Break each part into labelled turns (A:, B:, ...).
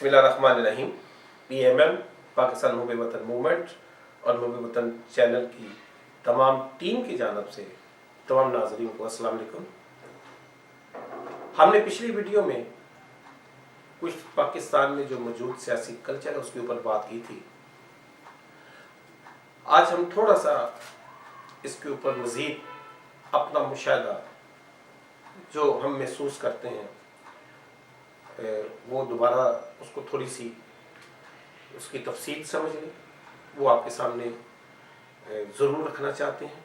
A: बिस्मिल्लाहिर्रहमानिर्रहीम। PMM पाकिस्तान मुहब्बे वतन movement और मुहब्बे वतन चैनल की तमाम टीम की जानिब से तमाम नाज़रीन को अस्सलाम वालेकुम। हमने पिछली वीडियो में कुछ पाकिस्तान में जो मौजूद सियासी कल्चर है उसके ऊपर बात की थी। आज हम थोड़ा सा इसके ऊपर मज़ीद अपना मुशाहिदा जो हम महसूस करते हैं वो दोबारा उसको थोड़ी सी उसकी तफसील समझ लें, वो आपके सामने ज़रूर रखना चाहते हैं।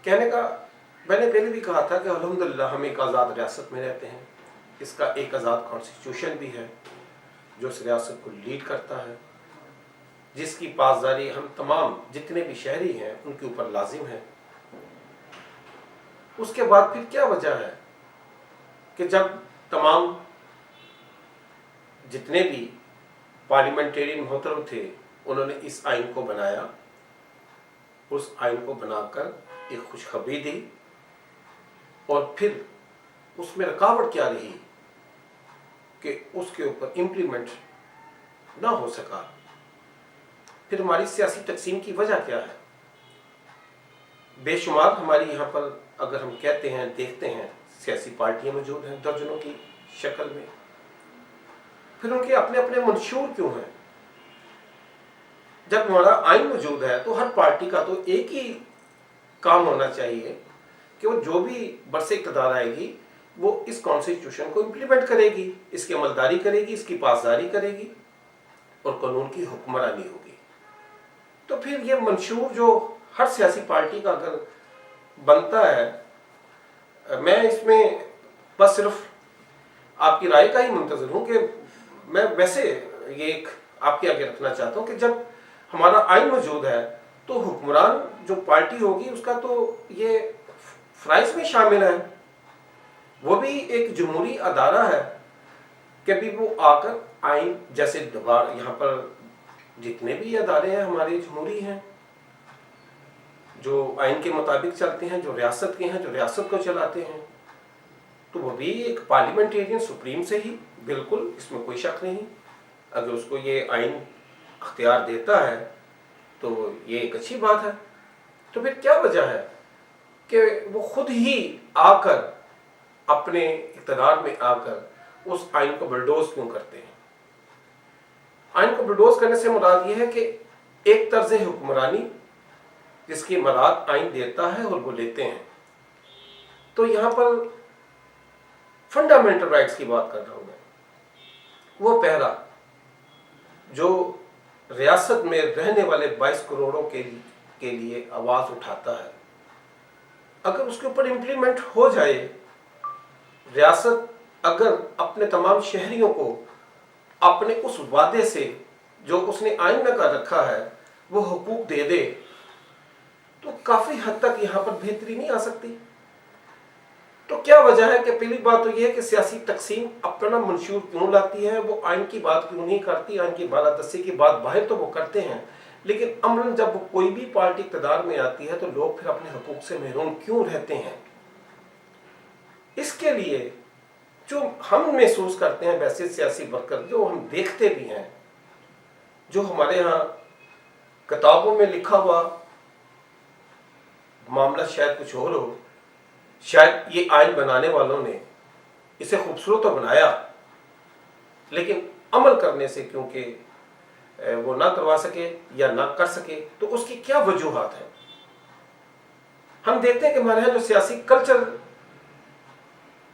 A: कहने का मैंने पहले भी कहा था कि अल्हम्दुलिल्लाह हम एक आज़ाद रियासत में रहते हैं। इसका एक आज़ाद कॉन्स्टिट्यूशन भी है जो इस रियासत को लीड करता है, जिसकी पासदारी हम तमाम जितने भी शहरी हैं उनके ऊपर लाजिम है। उसके बाद फिर क्या वजह है कि जब तमाम जितने भी पार्लियामेंटेरियन मोहतरम थे उन्होंने इस आइन को बनाया, उस आइन को बनाकर एक खुशखबरी दी और फिर उसमें रुकावट क्या रही कि उसके ऊपर इम्प्लीमेंट ना हो सका। फिर हमारी सियासी तकसीम की वजह क्या है? बेशुमार हमारी यहाँ पर अगर हम कहते हैं देखते हैं सियासी पार्टियां मौजूद हैं दर्जनों की शक्ल में, फिर उनके अपने अपने मंशूर क्यों हैं? जब हमारा आइन मौजूद है तो हर पार्टी का तो एक ही काम होना चाहिए कि वो जो भी बरसे इक़्तिदार आएगी वो इस कॉन्स्टिट्यूशन को इम्प्लीमेंट करेगी, इसकी अमलदारी करेगी, इसकी पासदारी करेगी और कानून की हुक्मरानी होगी। तो फिर ये मंशूर जो हर सियासी पार्टी का अगर बनता है, मैं इसमें बस सिर्फ आपकी राय का ही मुंतज़िर हूँ कि मैं वैसे ये एक आपके आगे रखना चाहता हूँ कि जब हमारा आइन मौजूद है तो हुक्मरान जो पार्टी होगी उसका तो ये फ़राइज़ में शामिल है, वो भी एक जमहूरी अदारा है कि भी वो आकर आइन जैसे दोबारा यहाँ पर जितने भी अदारे हैं हमारे जमहूरी हैं, जो आइन के मुताबिक चलते हैं, जो रियासत के हैं, जो रियासत को चलाते हैं, तो वो भी एक पार्लियामेंटेरियन सुप्रीम से ही, बिल्कुल इसमें कोई शक नहीं। अगर उसको ये आइन अख्तियार देता है तो ये एक अच्छी बात है। तो फिर क्या वजह है कि वो खुद ही आकर अपने इक़्तिदार में आकर उस आइन को बुलडोज क्यों करते हैं? आइन को बुलडोज करने से मुराद ये है कि एक तर्ज हुक्मरानी जिसकी मराद आइन देता है और वो लेते हैं। तो यहाँ पर फंडामेंटल राइट्स की बात कर रहा हूँ मैं। वो पहला जो रियासत में रहने वाले 22 करोड़ों के लिए आवाज़ उठाता है, अगर उसके ऊपर इम्प्लीमेंट हो जाए, रियासत अगर अपने तमाम शहरियों को अपने उस वादे से जो उसने आइन में कर रखा है वो हुकूक दे दे, तो काफ़ी हद तक यहाँ पर बेहतरी नहीं आ सकती। तो क्या वजह है कि पहली बात तो ये है कि सियासी तकसीम अपना मंशूर क्यों लाती है, वो आइन की बात क्यों नहीं करती? आइन की बालादस्ती की बात बाहर तो वो करते हैं, लेकिन अमलन जब कोई भी पार्टी इक़्तिदार में आती है तो लोग फिर अपने हुकूक से महरूम क्यों रहते हैं? इसके लिए जो हम महसूस करते हैं वैसे सियासी वर्कर जो हम देखते भी हैं, जो हमारे यहाँ किताबों में लिखा हुआ मामला शायद कुछ और हो, शायद ये आइन बनाने वालों ने इसे खूबसूरत तो बनाया लेकिन अमल करने से क्योंकि वो ना करवा सके या ना कर सके, तो उसकी क्या वजूहात है? हम देखते हैं कि हमारे यहाँ जो सियासी कल्चर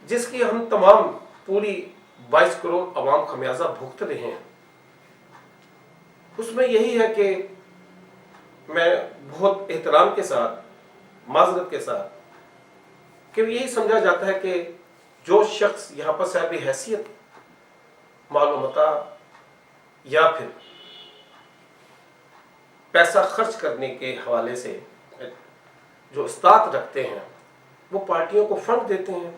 A: जिसकी हम तमाम पूरी 22 करोड़ अवाम खमियाजा भुगत रहे हैं, उसमें यही है कि मैं बहुत एहतराम के साथ, माज़रत के साथ, कि यही समझा जाता है कि जो शख्स यहाँ पर साहिब हैसियत मालूमता या फिर पैसा खर्च करने के हवाले से जो इस्तात रखते हैं वो पार्टियों को फंड देते हैं।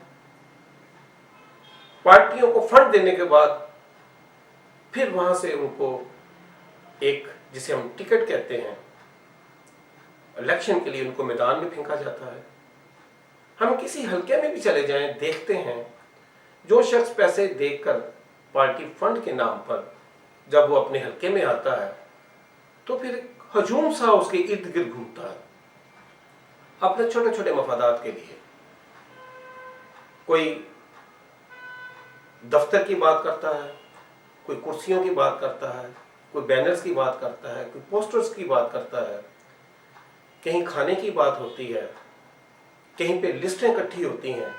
A: पार्टियों को फंड देने के बाद फिर वहाँ से उनको एक जिसे हम टिकट कहते हैं इलेक्शन के लिए उनको मैदान में फेंका जाता है। हम किसी हल्के में भी चले जाएं, देखते हैं जो शख्स पैसे देकर پارٹی فنڈ کے نام پر جب وہ اپنے حلقے میں آتا ہے تو پھر ہجوم سا اس کے ارد گرد گھومتا ہے اپنے چھوٹے چھوٹے مفادات کے لیے. کوئی دفتر کی بات کرتا ہے, کوئی کرسیوں کی بات کرتا ہے, کوئی بینرز کی بات کرتا ہے, کوئی پوسٹرز کی بات کرتا ہے, کہیں کھانے کی بات ہوتی ہے, کہیں پہ لسٹیں اکٹھی ہوتی ہیں,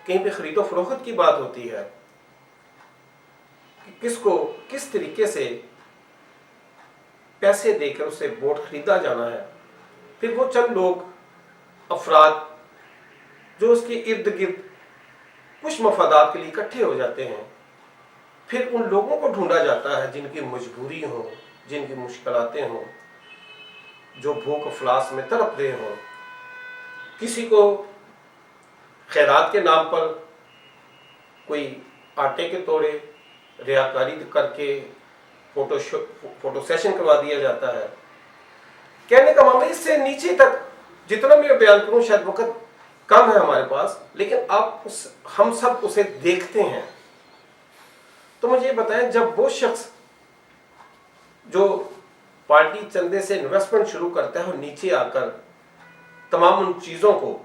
A: کہیں پہ خرید و فروخت کی بات ہوتی ہے کہ کس کو کس طریقے سے پیسے دے کر اسے ووٹ خریدا جانا ہے. پھر وہ چند لوگ افراد جو اس کے ارد گرد کچھ مفادات کے لیے اکٹھے ہو جاتے ہیں, پھر ان لوگوں کو ڈھونڈا جاتا ہے جن کی مجبوری ہو, جن کی مشکلاتیں ہوں, جو بھوک افلاس میں تڑپ رہے ہوں. کسی کو خیرات کے نام پر کوئی آٹے کے توڑے ریاکاری کر کے فوٹو سیشن کروا دیا جاتا ہے. کہنے کا معاملہ اس سے نیچے تک جتنا میں بیان کروں شاید وقت کم ہے ہمارے پاس, لیکن ہم سب اسے دیکھتے ہیں. تو مجھے یہ بتائیں, جب وہ شخص جو پارٹی چندے سے انویسٹمنٹ شروع کرتا ہے اور نیچے آ کر تمام ان چیزوں کو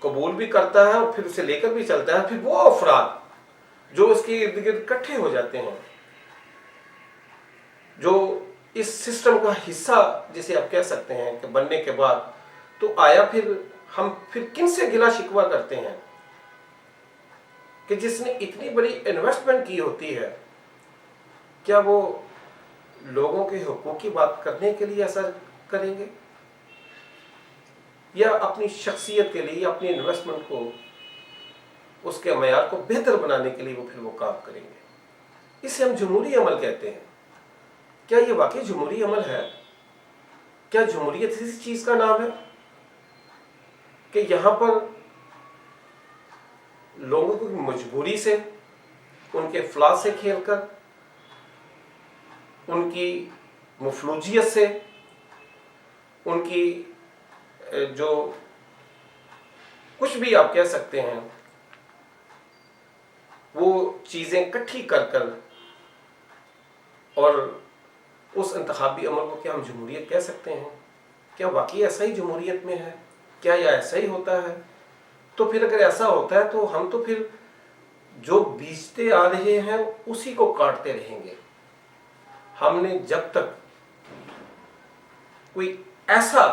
A: قبول بھی کرتا ہے اور پھر اسے لے کر بھی چلتا ہے, پھر وہ افراد جو اس کے ارد گرد اکٹھے ہو جاتے ہیں, جو اس سسٹم کا حصہ جسے آپ کہہ سکتے ہیں کہ بننے کے بعد, تو آیا پھر ہم کن سے گلا شکوہ کرتے ہیں کہ جس نے اتنی بڑی انویسٹمنٹ کی ہوتی ہے, کیا وہ لوگوں کے حقوق کی بات کرنے کے لیے ایسا کریں گے, یا اپنی شخصیت کے لیے اپنی انویسٹمنٹ کو اس کے معیار کو بہتر بنانے کے لیے وہ کام کریں گے. اسے ہم جمہوری عمل کہتے ہیں. کیا یہ واقعی جمہوری عمل ہے؟ کیا جمہوریت اسی چیز کا نام ہے کہ یہاں پر لوگوں کی مجبوری سے, ان کے افلاس سے کھیل کر, ان کی مفلوجیت سے, ان کی جو کچھ بھی آپ کہہ سکتے ہیں وہ چیزیں اکٹھی کر کر, اور اس انتخابی عمل کو کیا ہم جمہوریت کہہ سکتے ہیں؟ کیا واقعی ایسا ہی جمہوریت میں ہے؟ کیا یہ ایسا ہی ہوتا ہے؟ تو پھر اگر ایسا ہوتا ہے تو ہم تو پھر جو بیچتے آ رہے ہیں اسی کو کاٹتے رہیں گے. ہم نے جب تک کوئی ایسا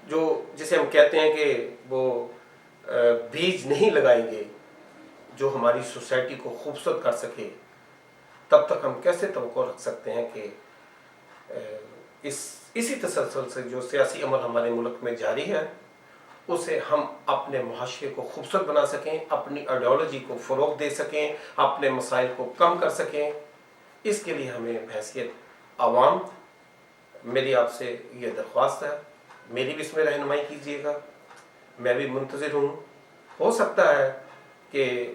A: جو جسے ہم کہتے ہیں کہ وہ بیج نہیں لگائیں گے جو ہماری سوسائٹی کو خوبصورت کر سکے, تب تک ہم کیسے توقع رکھ سکتے ہیں کہ اسی تسلسل سے جو سیاسی عمل ہمارے ملک میں جاری ہے اسے ہم اپنے معاشرے کو خوبصورت بنا سکیں, اپنی آئیڈیالوجی کو فروغ دے سکیں, اپنے مسائل کو کم کر سکیں. اس کے لیے ہمیں بحیثیت عوام میری آپ سے یہ درخواست ہے, میری بھی اس میں رہنمائی کیجیے گا. میں بھی منتظر ہوں, ہو سکتا ہے کہ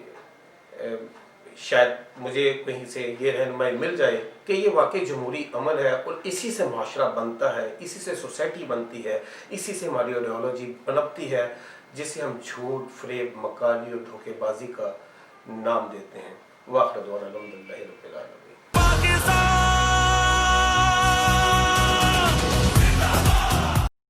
A: شاید مجھے کہیں سے یہ رہنمائی مل جائے کہ یہ واقعی جمہوری عمل ہے اور اسی سے معاشرہ بنتا ہے, اسی سے سوسائٹی بنتی ہے, اسی سے ہماری آئیڈیالوجی پنپتی ہے, جسے ہم جھوٹ, فریب, مکاری اور دھوکے بازی کا نام دیتے ہیں. وآخر دعوانا الحمدللہ رب العالمین.